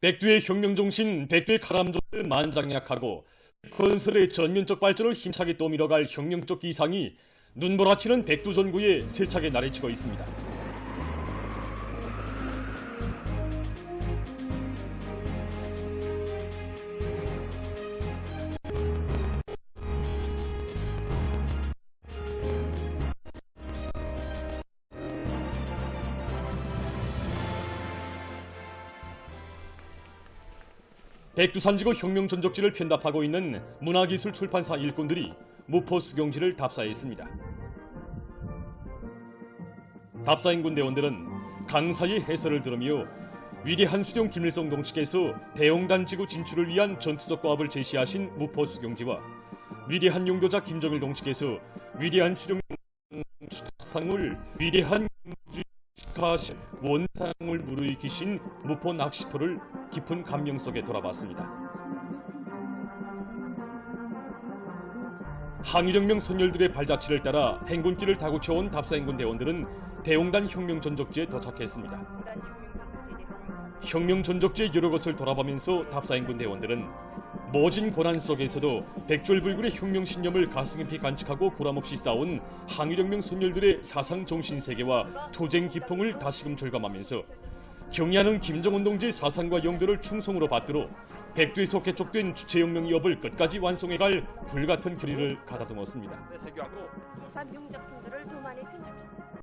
백두의 혁명정신, 백두의 카람족을 만장약하고 건설의 전면적 발전을 힘차게 떠밀어갈 혁명적 기상이 눈보라치는 백두 전구에 세차게 나래치고 있습니다. 백두산지구 혁명전적지를 편답하고 있는 문화기술 출판사 일꾼들이 무포수경지를 답사했습니다. 답사인 군대원들은 강사의 해설을 들으며 위대한 수령 김일성 동지께서 대용단지구 진출을 위한 전투적 과업을 제시하신 무포수경지와 위대한 용도자 김정일 동지께서 위대한 수령 상을 위대한 하신 원상을 무르익히신 무포 낚시터를 깊은 감명 속에 돌아봤습니다. 항일혁명 선열들의 발자취를 따라 행군길을 다구쳐온 답사행군 대원들은 대용단 혁명전적지에 도착했습니다. 혁명전적지의 여러 것을 돌아보면서 답사행군 대원들은 모진 고난 속에서도 백졸불굴의 혁명신념을 가슴 깊이 간직하고 구람없이 싸운 항일혁명 선열들의 사상정신세계와 투쟁 기풍을 다시금 절감하면서 경의하는 김정은 동지의 사상과 영도를 충성으로 받들어 백두에서 개척된 주체혁명의 업을 끝까지 완성해갈 불같은 결의를 가다듬었습니다. 이산 명작품들을 더 많이 편집합니다.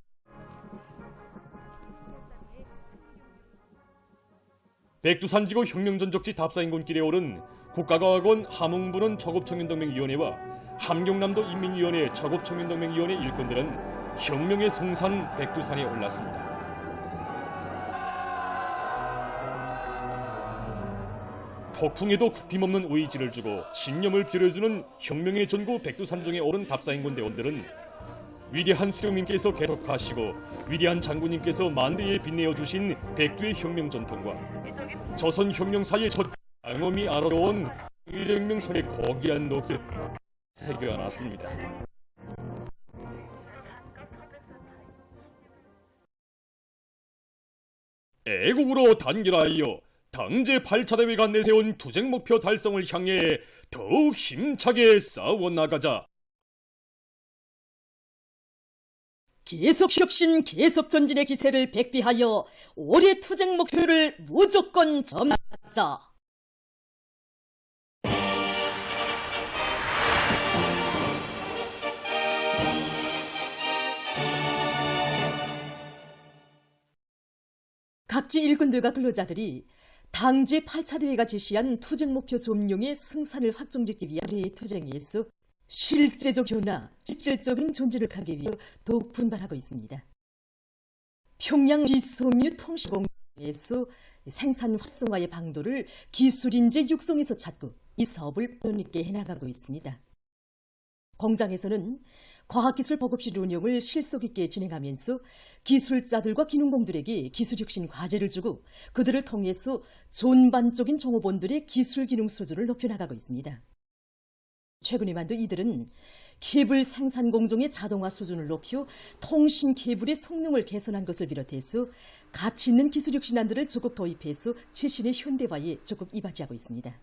백두산지구 혁명전적지 답사인군길에 오른 국가과학원 함흥부는 저급청년동맹위원회와 함경남도 인민위원회 저급청년동맹위원회 일꾼들은 혁명의 성산 백두산에 올랐습니다. 폭풍에도 굽힘없는 의지를 주고 신념을 벼려주는 혁명의 전구 백두산중에 오른 답사인군 대원들은 위대한 수령님께서 계속하시고 위대한 장군님께서 만대에 빛내어 주신 백두의 혁명 전통과 조선 혁명사의 첫 강엄이 아름다운 혁명선의 고귀한 녹을 새겨놨습니다. 애국으로 단결하여 당제 8차 대회가 내세운 투쟁 목표 달성을 향해 더욱 힘차게 싸워나가자. 계속 혁신, 계속 전진의 기세를 백비하여 올해 투쟁 목표를 무조건 점하자. 각지 일꾼들과 근로자들이 당제 8차 대회가 제시한 투쟁 목표 점령의 승산을 확정짓기 위한 우리의 투쟁에서 실제적 효나 실질적인 존재를 하기 위해 더욱 분발하고 있습니다. 평양 비소류 통신공에서 생산 활성화의 방도를 기술인재 육성에서 찾고 이 사업을 본있게 해나가고 있습니다. 공장에서는 과학기술 보급실 운영을 실속 있게 진행하면서 기술자들과 기능공들에게 기술혁신 과제를 주고 그들을 통해서 전반적인 종업원들의 기술기능 수준을 높여나가고 있습니다. 최근에만도 이들은 케이블 생산 공정의 자동화 수준을 높여 통신 케이블의 성능을 개선한 것을 비롯해서 가치 있는 기술혁신안들을 적극 도입해서 최신의 현대화에 적극 이바지하고 있습니다.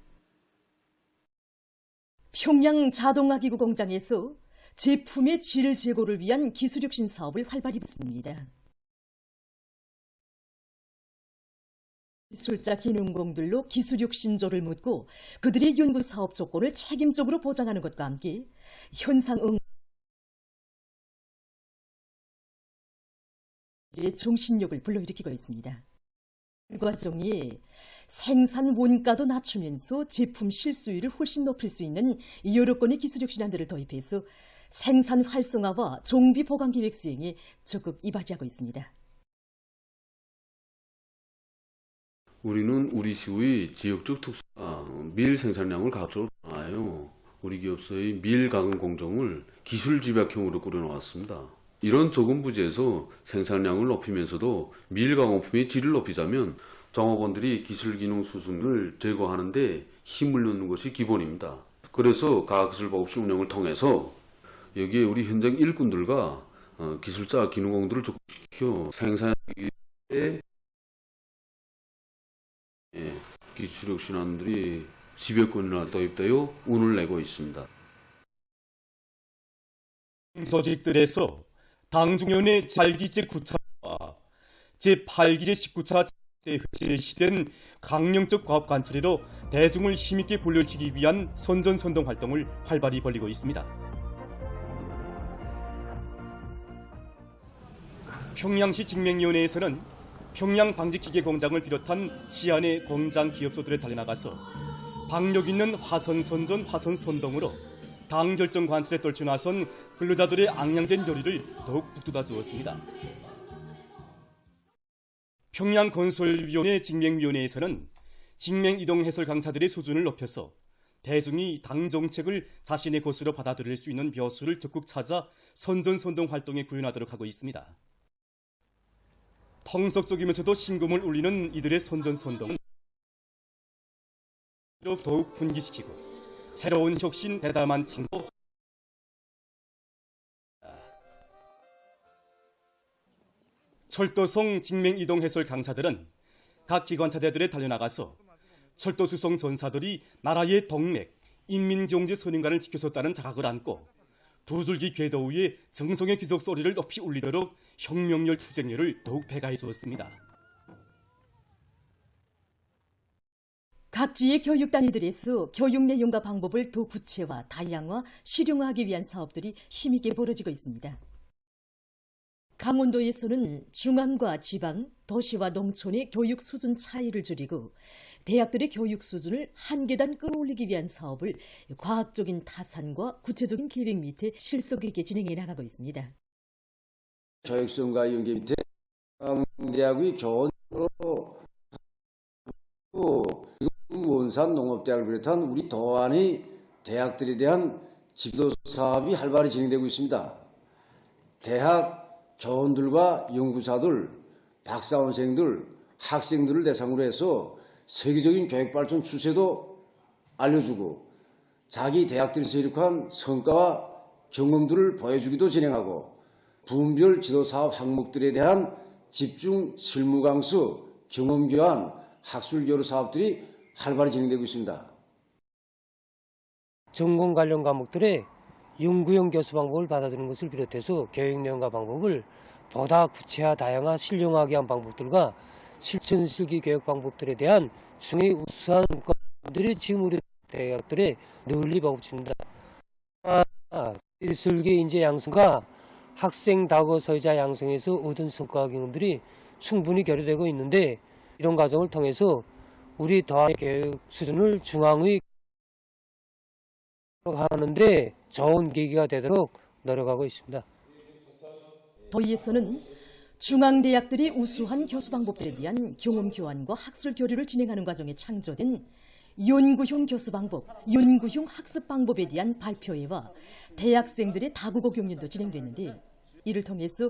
평양 자동화기구 공장에서 제품의 질 제고를 위한 기술혁신 사업을 활발히 했습니다. 기술자 기능공들로 기술혁신조를 묻고 그들의 연구사업 조건을 책임적으로 보장하는 것과 함께 현상응의 정신력을 불러일으키고 있습니다. 그 과정이 생산 원가도 낮추면서 제품 실수율을 훨씬 높일 수 있는 여러 건의 기술혁신안들을 도입해서 생산 활성화와 정비 보강 계획 수행에 적극 이바지하고 있습니다. 우리는 우리 시의 지역적 특수와 밀 생산량을 가져와요. 우리 기업소의 밀 가공 공정을 기술 집약형으로 꾸려놓았습니다. 이런 적은 부지에서 생산량을 높이면서도 밀 가공품의 질을 높이자면 종업원들이 기술 기능 수준을 제고하는데 힘을 넣는 것이 기본입니다. 그래서 과학기술 보급실 운영을 통해서 여기에 우리 현장 일꾼들과 기술자 기능공들을 적극시켜 생산에 기술력 신안들이 10여 건이나 도입되어 운을 내고 있습니다. 조직들에서 당중연의 제8기제 9차와 제8기제 19차 제시된 강령적 과업 관찰로 대중을 힘있게 불러일으키기 위한 선전선동 활동을 활발히 벌이고 있습니다. 평양시 직맹위원회에서는 평양 방직기계 공장을 비롯한 시안의 공장 기업소들에 달려나가서 박력 있는 화선선전, 화선선동으로 당 결정 관찰에 떨쳐 나선 근로자들의 앙양된 결의를 더욱 북돋아 주었습니다. 평양건설위원회 직맹위원회에서는 직맹이동 해설 강사들의 수준을 높여서 대중이 당 정책을 자신의 것으로 받아들일 수 있는 벼슬을 적극 찾아 선전선동 활동에 구현하도록 하고 있습니다. 통속적이면서도 심금을 울리는 이들의 선전선동은 더욱 분기시키고 새로운 혁신 대담한 창조 철도성 직맹이동 해설 강사들은 각 기관차대들에 달려나가서 철도 수송 전사들이 나라의 동맥, 인민경제 선인관을 지켜줬다는 자각을 안고 두 줄기 궤도 위에 정성의 기적 소리를 높이 울리도록 혁명열 투쟁열을 더욱 배가해 주었습니다. 각지의 교육 단위들에서 교육 내용과 방법을 더 구체화, 다양화, 실용화하기 위한 사업들이 힘있게 벌어지고 있습니다. 강원도에서는 중앙과 지방, 도시와 농촌의 교육 수준 차이를 줄이고 대학들의 교육 수준을 한 계단 끌어올리기 위한 사업을 과학적인 타산과 구체적인 계획 밑에 실속 있게 진행해 나가고 있습니다. 교육성과 연계 밑에 대학의 교원으로 원산 농업대학을 비롯한 우리 도안의 대학들에 대한 지도 사업이 활발히 진행되고 있습니다. 대학 교원들과 연구사들, 박사원생들, 학생들을 대상으로 해서 세계적인 교육 발전 추세도 알려주고 자기 대학들에서 이룩한 성과와 경험들을 보여주기도 진행하고 부문별 지도사업 항목들에 대한 집중 실무 강수, 경험 교환, 학술 교류 사업들이 활발히 진행되고 있습니다. 전공 관련 과목들의 연구형 교수 방법을 받아들이는 것을 비롯해서 교육 내용과 방법을 보다 구체화, 다양화, 실용화하게 한 방법들과 실천 실기 교육 방법들에 대한 중의 우수한 것들이 지금 우리 대학들에 널리 보급됩니다. 기술계 인재 양성과 학생 다고 서의자 양성에서 얻은 성과와 경험들이 충분히 결여되고 있는데 이런 과정을 통해서 우리 도안의 교육 수준을 중앙의 하는데 좋은 계기가 되도록 노력하고 있습니다. 도의에서는 중앙대학들이 우수한 교수 방법들에 대한 경험 교환과 학술 교류를 진행하는 과정에 창조된 연구형 교수 방법, 연구형 학습 방법에 대한 발표회와 대학생들의 다국어 경연도 진행됐는데 이를 통해서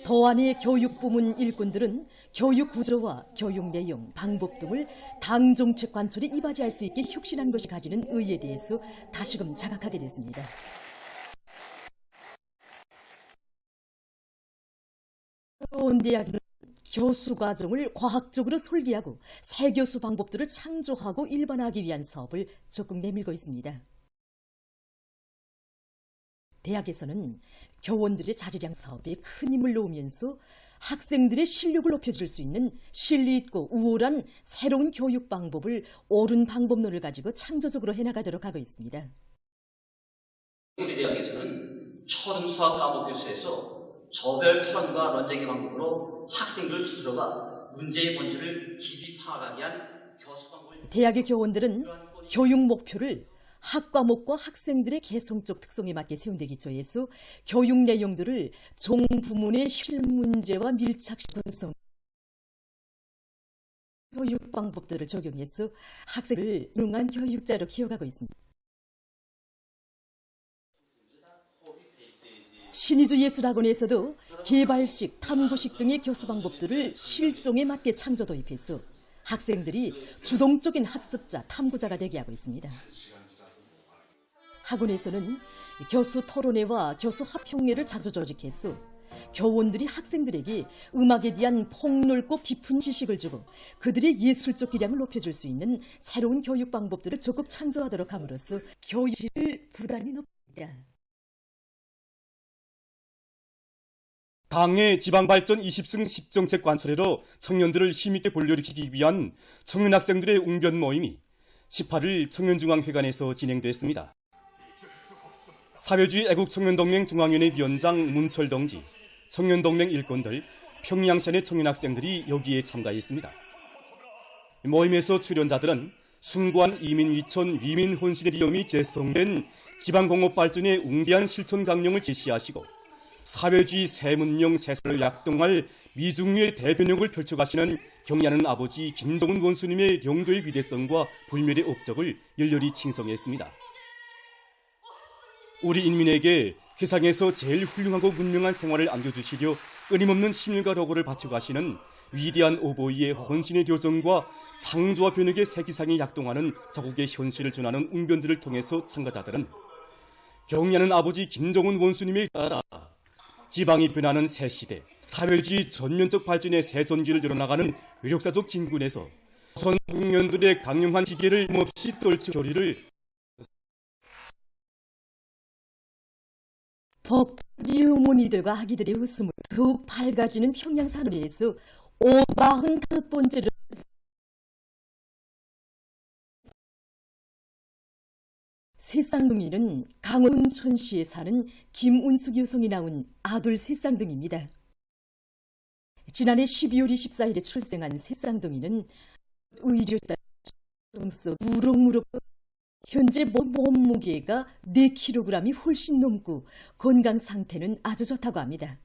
도안의 교육 부문 일꾼들은 교육 구조와 교육 내용, 방법 등을 당 정책 관철에 이바지할 수 있게 혁신한 것이 가지는 의의에 대해서 다시금 자각하게 됐습니다. 새로운 대학은 교수 과정을 과학적으로 설계하고 새 교수 방법들을 창조하고 일반화하기 위한 사업을 적극 내밀고 있습니다. 대학에서는 교원들의 자리량 사업에 큰 힘을 놓으면서 학생들의 실력을 높여줄 수 있는 실리 있고 우월한 새로운 교육 방법을 옳은 방법론을 가지고 창조적으로 해나가도록 하고 있습니다. 우리 대학에서는 초등 수학 과목 교수에서 조별 토론과 논쟁의 방법으로 학생들 스스로가 문제의 본질을 깊이 파악하게 한 교수 방법을 대학의 교원들은 교육 목표를 학 과목과 학생들의 개성적 특성에 맞게 세운 데 기초해서 교육 내용들을 종 부문의 실문제와 밀착시킨 교육 방법들을 적용해서 학생을 융한 교육자로 키워가고 있습니다. 신의주예술학원에서도 개발식, 탐구식 등의 교수 방법들을 실종에 맞게 창조 도입해서 학생들이 주동적인 학습자, 탐구자가 되게 하고 있습니다. 학원에서는 교수 토론회와 교수 합평회를 자주 조직해서 교원들이 학생들에게 음악에 대한 폭넓고 깊은 지식을 주고 그들의 예술적 기량을 높여줄 수 있는 새로운 교육 방법들을 적극 창조하도록 함으로써 교육을 부단히 높입니다. 당의 지방발전 20승 10정책 관철회로 청년들을 힘있게 불러일으키기 위한 청년학생들의 웅변 모임이 18일 청년중앙회관에서 진행됐습니다. 사회주의 애국청년동맹 중앙위원회 위원장 문철 동지, 청년동맹 일꾼들, 평양시내 청년학생들이 여기에 참가했습니다. 모임에서 출연자들은 숭고한 이민위천 위민혼신의 리엄이 제성된 지방공업발전의 웅대한 실천 강령을 제시하시고 사회주의 새문명 세상을 약동할 미중류의 대변력을 펼쳐가시는 경리하는 아버지 김정은 원수님의 영도의 위대성과 불멸의 업적을 열렬히 칭송했습니다. 우리 인민에게 세상에서 제일 훌륭하고 문명한 생활을 안겨주시려 끊임없는 심일과 노고를 바쳐가시는 위대한 오보이의 헌신의 교정과 창조와 변혁의 새 기상이 약동하는 자국의 현실을 전하는 웅변들을 통해서 참가자들은 경리하는 아버지 김정은 원수님에 따라 지방이 변하는 새 시대, 사회주의 전면적 발전의 새 전기를 열어나가는 외력사적 진군에서 청년들의 강력한 기계를 없이 떨치 교리를 복리 어머니들과 아기들의 웃음을 더욱 밝아지는 평양산업에서 45번째로 새쌍둥이는 강원 운천시에 사는 김운숙 여성이 낳은 아들 새쌍둥이입니다. 지난해 12월 24일에 출생한 새쌍둥이는 의료단 속 무럭무럭 현재 몸무게가 4kg이 훨씬 넘고 건강 상태는 아주 좋다고 합니다.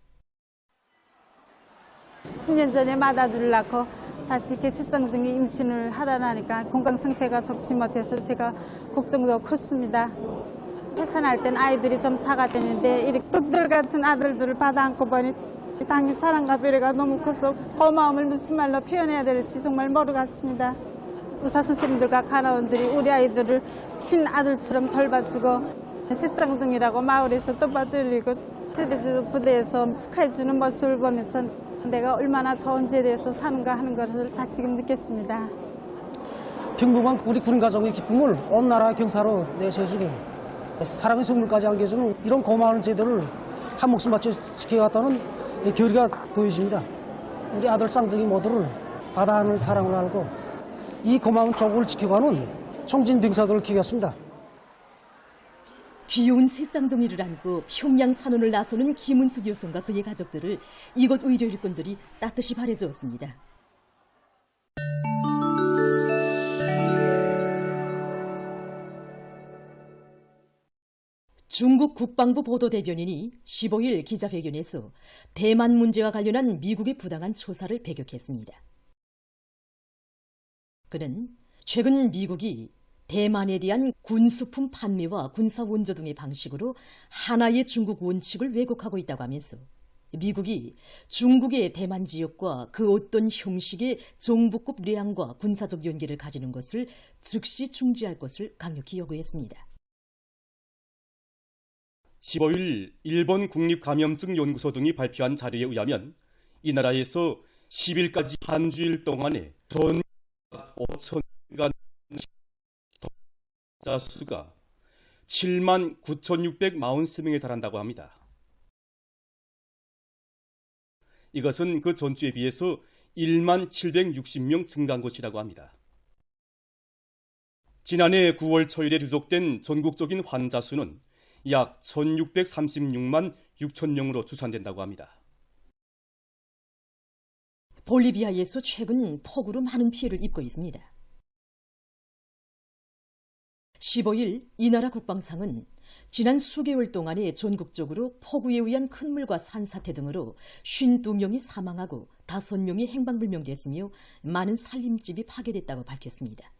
10년 전에 맏아들을 낳고 다시 이렇게 새쌍둥이 임신을 하다 나니까 건강 상태가 좋지 못해서 제가 걱정도 컸습니다. 태산할 땐 아이들이 좀 작았는데 이렇게 뚝들 같은 아들들을 받아 안고 보니 당연히 사랑과 배려가 너무 커서 고마움을 무슨 말로 표현해야 될지 정말 모르겠습니다. 의사 선생님들과 간호원들이 우리 아이들을 친아들처럼 돌봐주고 새쌍둥이라고 마을에서 떠받들리고 세대주 부대에서 축하해주는 모습을 보면서 내가 얼마나 좋은 제대에서 사는가 하는 것을 다시금 느꼈습니다. 평범한 우리 군 가정의 기쁨을 온 나라 경사로 내세워주고 사랑의 선물까지 안겨주는 이런 고마운 제도를 한 목숨 바쳐 지켜갔다는 결의가 보여집니다. 우리 아들 쌍둥이 모두를 바다하는 사랑을 알고 이 고마운 조국을 지켜가는 총진병사들을 기겠습니다. 귀여운 새쌍둥이를 안고 평양 산원을 나서는 김은숙 여성과 그의 가족들을 이곳 의료 일꾼들이 따뜻이 바래주었습니다. 중국 국방부 보도대변인이 15일 기자회견에서 대만 문제와 관련한 미국의 부당한 초사를 배격했습니다. 그는 최근 미국이 대만에 대한 군수품 판매와 군사 원조 등의 방식으로 하나의 중국 원칙을 왜곡하고 있다고 하면서 미국이 중국의 대만 지역과 그 어떤 형식의 정부급 레앙과 군사적 연계를 가지는 것을 즉시 중지할 것을 강력히 요구했습니다. 15일 일본 국립감염증연구소 등이 발표한 자료에 의하면 이 나라에서 10일까지 한 주일 동안에 전 5천간 자 수가 7만 9,643명에 달한다고 합니다. 이것은 그 전주에 비해서 1만 760명 증가한 것이라고 합니다. 지난해 9월 초일에 누적된 전국적인 환자 수는 약 1,636만 6천 명으로 추산된다고 합니다. 볼리비아에서 최근 폭우로 많은 피해를 입고 있습니다. 15일 이 나라 국방상은 지난 수개월 동안에 전국적으로 폭우에 의한 큰 물과 산사태 등으로 52명이 사망하고 5명이 행방불명됐으며 많은 살림집이 파괴됐다고 밝혔습니다.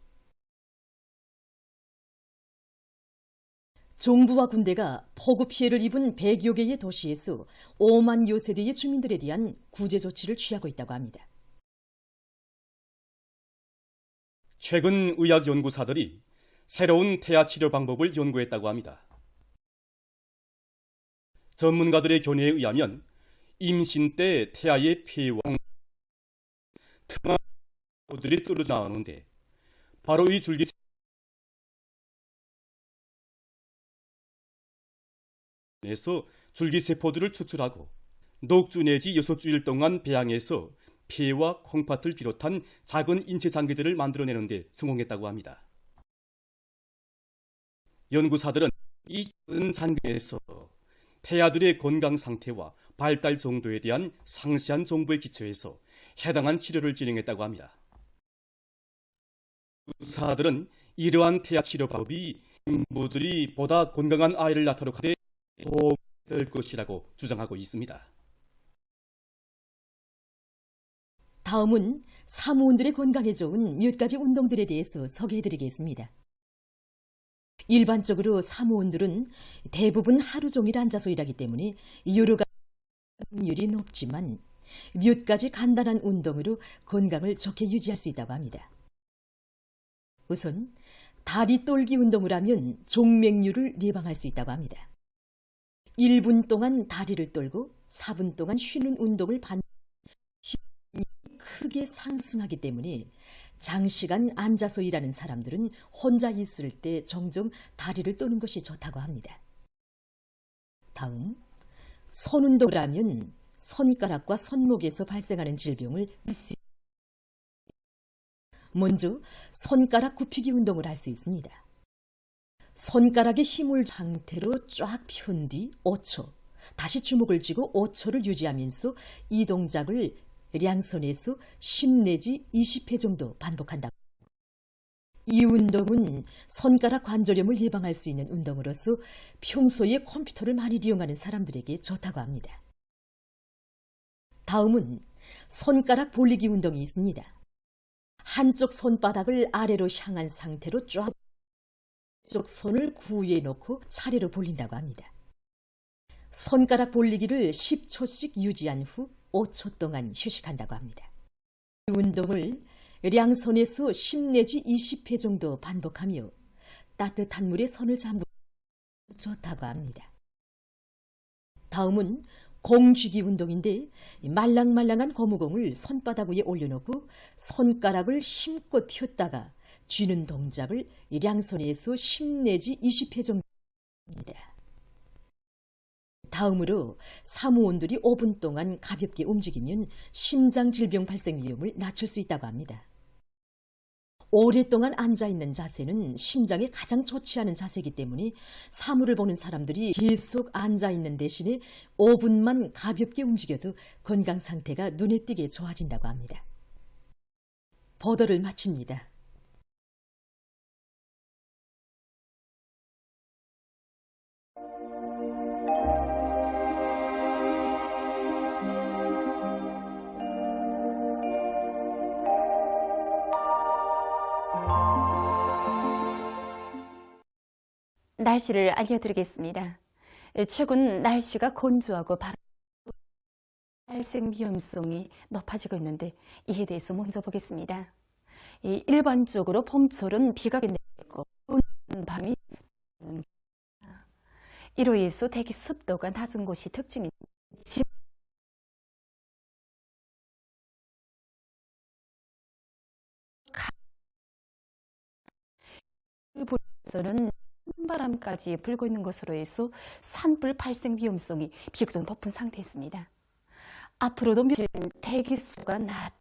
정부와 군대가 폭우 피해를 입은 100여 개의 도시에서 5만여 세대의 주민들에 대한 구제 조치를 취하고 있다고 합니다. 최근 의학 연구사들이 새로운 태아 치료 방법을 연구했다고 합니다. 전문가들의 견해에 의하면 임신 때 태아의 폐와 틈들이 떨어져 나오는데 바로 이 줄기세포에서 줄기세포들을 추출하고 녹주 내지 6주일 동안 배양해서 폐와 콩팥을 비롯한 작은 인체 장기들을 만들어내는 데 성공했다고 합니다. 연구사들은 이 작은 장기에서 태아들의 건강 상태와 발달 정도에 대한 상세한 정보에 기초해서 해당한 치료를 진행했다고 합니다. 의사들은 이러한 태아 치료 방법이 부모들이 보다 건강한 아이를 낳도록 하는 데 도움이 될 것이라고 주장하고 있습니다. 다음은 사무원들의 건강에 좋은 몇 가지 운동들에 대해서 소개해드리겠습니다. 일반적으로 사무원들은 대부분 하루 종일 앉아서 일하기 때문에 여러 가지 확률이 높지만 몇 가지 간단한 운동으로 건강을 좋게 유지할 수 있다고 합니다. 우선 다리 떨기 운동을 하면 종맥류를 예방할 수 있다고 합니다. 1분 동안 다리를 떨고 4분 동안 쉬는 운동을 힘이 크게 상승하기 때문에 장시간 앉아서 일하는 사람들은 혼자 있을 때 종종 다리를 떠는 것이 좋다고 합니다. 다음, 손 운동을 하면 손가락과 손목에서 발생하는 질병을 할 수 있습니다. 먼저 손가락 굽히기 운동을 할 수 있습니다. 손가락에 힘을 상태로 쫙 편 뒤 5초, 다시 주먹을 쥐고 5초를 유지하면서 이 동작을 양손에서 10 내지 20회 정도 반복한다. 이 운동은 손가락 관절염을 예방할 수 있는 운동으로서 평소에 컴퓨터를 많이 이용하는 사람들에게 좋다고 합니다. 다음은 손가락 벌리기 운동이 있습니다. 한쪽 손바닥을 아래로 향한 상태로 쫙 쪽 손을 구위에 놓고 차례로 벌린다고 합니다. 손가락 벌리기를 10초씩 유지한 후 5초 동안 휴식한다고 합니다. 이 운동을 양손에서 10 내지 20회 정도 반복하며 따뜻한 물에 손을 잠그면 좋다고 합니다. 다음은 공쥐기 운동인데 말랑말랑한 고무공을 손바닥 위에 올려놓고 손가락을 힘껏 폈다가 쥐는 동작을 양손에서 10 내지 20회 정도 합니다. 다음으로 사무원들이 5분 동안 가볍게 움직이면 심장질병 발생 위험을 낮출 수 있다고 합니다. 오랫동안 앉아있는 자세는 심장에 가장 좋지 않은 자세이기 때문에 사무를 보는 사람들이 계속 앉아있는 대신에 5분만 가볍게 움직여도 건강 상태가 눈에 띄게 좋아진다고 합니다. 보도를 마칩니다. 날씨를 알려드리겠습니다. 최근 날씨가 건조하고 발생 위험성이 높아지고 있는데 이에 대해서 먼저 보겠습니다. 일반적으로 봄철은 비가 내리고 밤이 이로 인해서 대기 습도가 낮은 곳이 특징입니다. 일본에서는 바람까지 불고 있는 것으로 해서 산불 발생 위험성이 비교적 높은 상태였습니다. 앞으로도 며칠 대기수가 낮은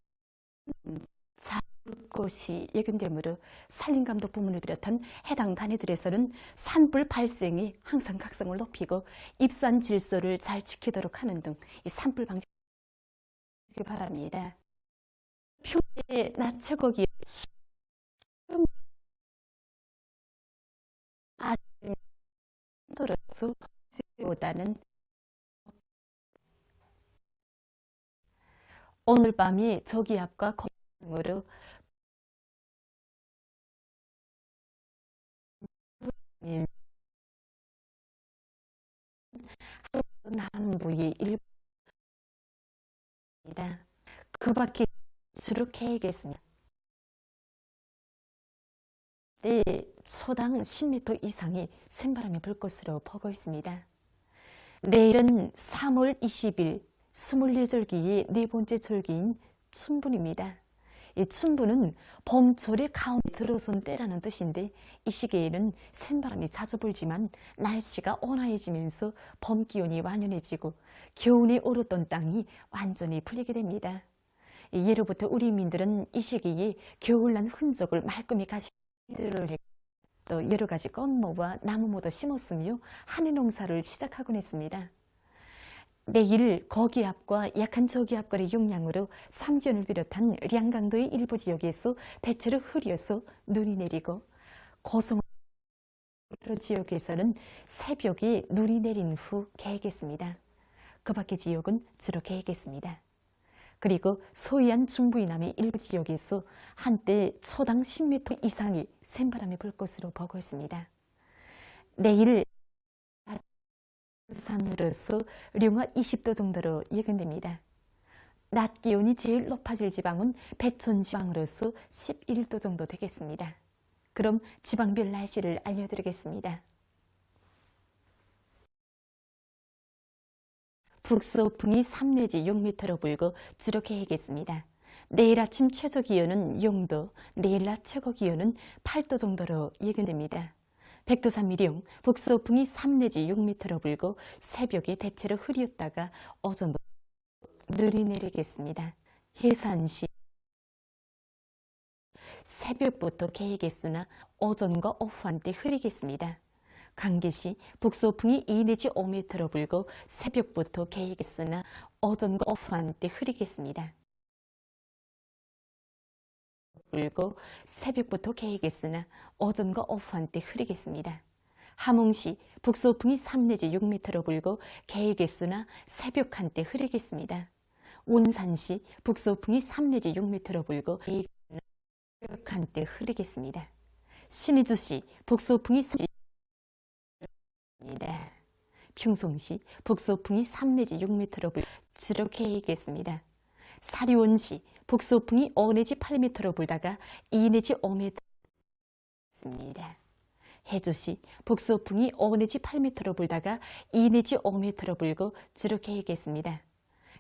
것이 예견되므로 산림감독 부문을 비롯한 해당 단위들에서는 산불 발생이 항상 각성을 높이고 입산 질서를 잘 지키도록 하는 등 이 산불 방지 바랍니다. 평소에 낮 최고 기온 아침으로서 보다는 오늘 밤이 저기압과 거으로 남부의 일부입니다. 그 밖에 주로 계획했습니다. 초당 10m 이상의 생바람이 불 것으로 보고 있습니다. 내일은 3월 20일 24절기의 네 번째 절기인 춘분입니다. 이 춘분은 봄철의 가운데 들어선 때라는 뜻인데 이 시기에는 센바람이 자주 불지만 날씨가 온화해지면서 봄 기온이 완연해지고 겨울에 얼었던 땅이 완전히 풀리게 됩니다. 예로부터 우리 민들은 이 시기에 겨울난 흔적을 말끔히 가시들을 했고 또 여러 가지 꽃모와 나무모도 심었으며 한해 농사를 시작하곤 했습니다. 내일 거기압과 약한 저기압거리 용량으로 삼지연을 비롯한 량강도의 일부 지역에서 대체로 흐려서 눈이 내리고 고성 지역에서는 새벽에 눈이 내린 후 개겠습니다. 그 밖의 지역은 주로 개겠습니다. 그리고 소이안 중부이남의 일부 지역에서 한때 초당 10m 이상의 센바람이 불 것으로 보고했습니다. 내일 산으로서 룡화 20도 정도로 예견됩니다. 낮 기온이 제일 높아질 지방은 백촌 지방으로서 11도 정도 되겠습니다. 그럼 지방별 날씨를 알려드리겠습니다. 북서풍이 3 내지 6m로 불고 주로 개겠습니다. 내일 아침 최저 기온은 0도, 내일 낮 최고 기온은 8도 정도로 예견됩니다. 백두산미령 북서풍이 3 내지 6m로 불고 새벽에 대체로 흐렸다가 오전부터 눈이 내리겠습니다. 해산시 새벽부터 개겠으나 오전과 오후 한때 흐리겠습니다. 강계시 북서풍이 2 내지 5m로 불고 새벽부터 개겠으나 오전과 오후 한때 흐리겠습니다. 불고 새벽부터 개겠으나 오전과 오후 한때 흐리겠습니다. 함흥시 북서풍이 3 내지 6m로 불고 개겠으나 새벽 한때 흐리겠습니다. 원산시 북서풍이 3 내지 6m로 불고 새벽 한때 흐리겠습니다. 신의주시 북서풍이 3 내지 평송시 북서풍이 3 내지 6m로 불고 주로 개겠습니다. 사리원시 북서풍이 5 내지 8m로 불다가 2 내지 5m 있습니다. 해주시 북서풍이 5 내지 8m로 불다가 2 내지 5m로 불고 주로 개겠습니다.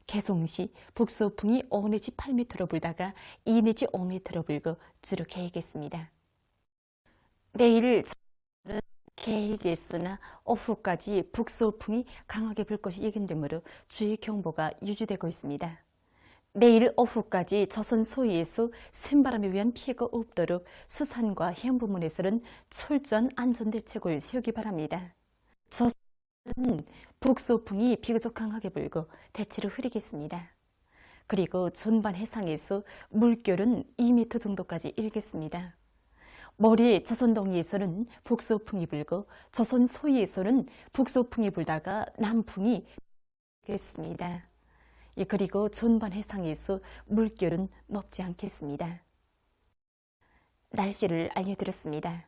개송시 북서풍이 5 내지 8m로 불다가 2 내지 5m로 불고 주로 개겠습니다. 내일 개겠으나 오후까지 북서풍이 강하게 불 것이 예견되므로 주의 경보가 유지되고 있습니다. 내일 오후까지 조선 소위에서 센바람에 의한 피해가 없도록 수산과 해양 부문에서는 철저한 안전대책을 세우기 바랍니다. 조선은 북서풍이 비교적 강하게 불고 대체로 흐리겠습니다. 그리고 전반 해상에서 물결은 2m 정도까지 일겠습니다. 머리 조선 동해에서는 북서풍이 불고 조선 소위에서는 북서풍이 불다가 남풍이 불겠습니다. 그리고 전반 해상에서 물결은 높지 않겠습니다. 날씨를 알려드렸습니다.